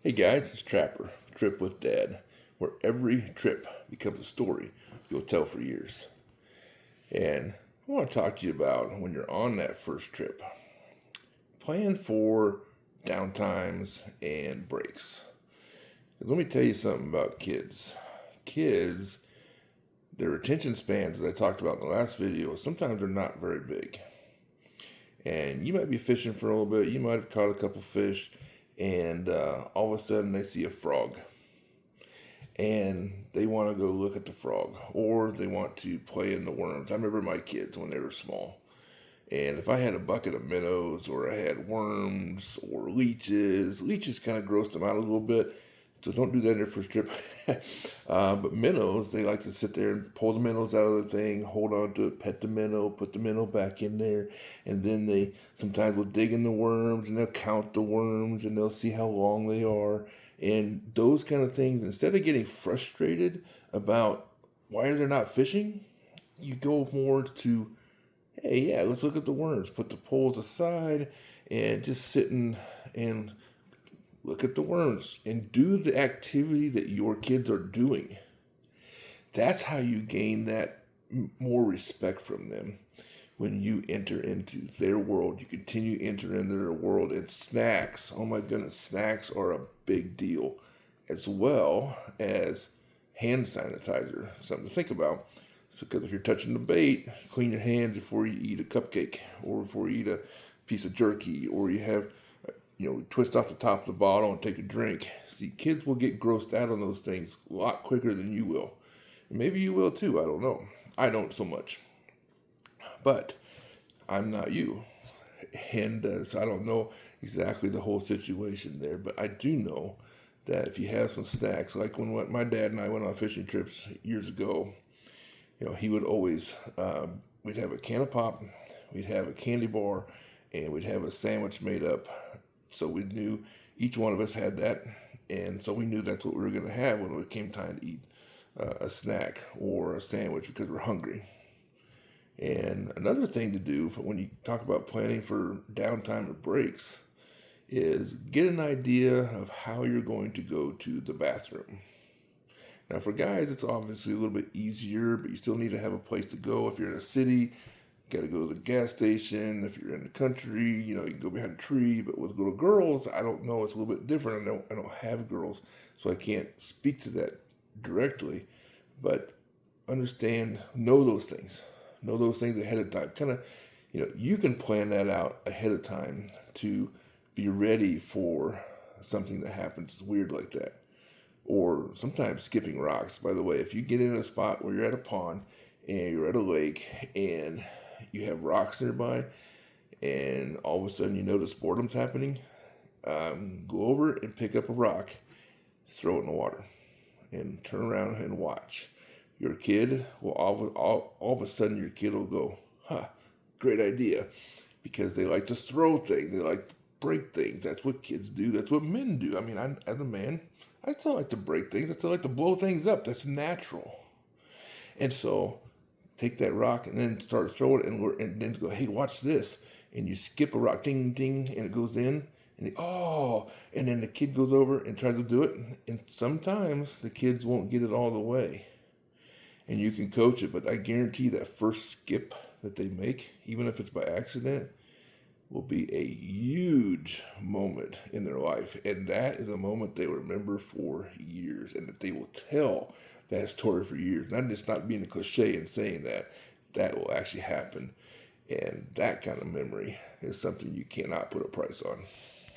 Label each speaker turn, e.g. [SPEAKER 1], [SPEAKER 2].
[SPEAKER 1] Hey guys, it's Trapper, Trip with Dad, where every trip becomes a story you'll tell for years. And I want to talk to you about when you're on that first trip. Plan for downtimes and breaks. 'Cause let me tell you something about kids. Kids, their attention spans, as I talked about in the last video, sometimes they're not very big. And you might be fishing for a little bit, you might have caught a couple fish, and all of a sudden they see a frog and they want to go look at the frog, or they want to play in the worms. I remember my kids when they were small, and if I had a bucket of minnows or I had worms or leeches kind of grossed them out a little bit, so don't do that in your first trip. But minnows, they like to sit there and pull the minnows out of the thing, hold on to it, pet the minnow, put the minnow back in there, and then they sometimes will dig in the worms and they'll count the worms and they'll see how long they are. And those kind of things, instead of getting frustrated about why they're not fishing, you go more to, hey, yeah, let's look at the worms, put the poles aside and just sit and look at the worms and do the activity that your kids are doing. That's how you gain that more respect from them. When you enter into their world, you continue to enter into their world. And snacks, oh my goodness, snacks are a big deal, as well as hand sanitizer. Something to think about. So, because if you're touching the bait, clean your hands before you eat a cupcake, or before you eat a piece of jerky, or you have, twist off the top of the bottle and take a drink. See, kids will get grossed out on those things a lot quicker than you will. And maybe you will too, I don't know. I don't so much. But I'm not you. And so I don't know exactly the whole situation there. But I do know that if you have some snacks, like when my dad and I went on fishing trips years ago, he would always, we'd have a can of pop, we'd have a candy bar, and we'd have a sandwich made up. So we knew each one of us had that, and so we knew that's what we were going to have when it came time to eat a snack or a sandwich because we're hungry. And another thing to do when you talk about planning for downtime or breaks is get an idea of how you're going to go to the bathroom. Now for guys, it's obviously a little bit easier, but you still need to have a place to go. If you're in a city, got to go to the gas station. If you're in the country, you can go behind a tree. But with little girls, I don't know. It's a little bit different. I don't have girls, so I can't speak to that directly. But know those things. Know those things ahead of time. Kind of, you can plan that out ahead of time to be ready for something that happens weird like that. Or sometimes skipping rocks. By the way, if you get in a spot where you're at a pond and you're at a lake and you have rocks nearby, and all of a sudden you notice boredom's happening, go over and pick up a rock, throw it in the water, and turn around and watch. Your kid will all of a sudden your kid will go, great idea, because they like to throw things, they like to break things. That's what kids do. That's what men do. I mean, as a man, I still like to break things. I still like to blow things up. That's natural. And so take that rock and then start throwing it and then go, hey, watch this. And you skip a rock, ding, ding, and it goes in. And then the kid goes over and tries to do it. And sometimes the kids won't get it all the way. And you can coach it, but I guarantee that first skip that they make, even if it's by accident, will be a huge moment in their life. And that is a moment they remember for years, and that they will tell that story for years. And I'm just not being a cliche and saying that will actually happen. And that kind of memory is something you cannot put a price on.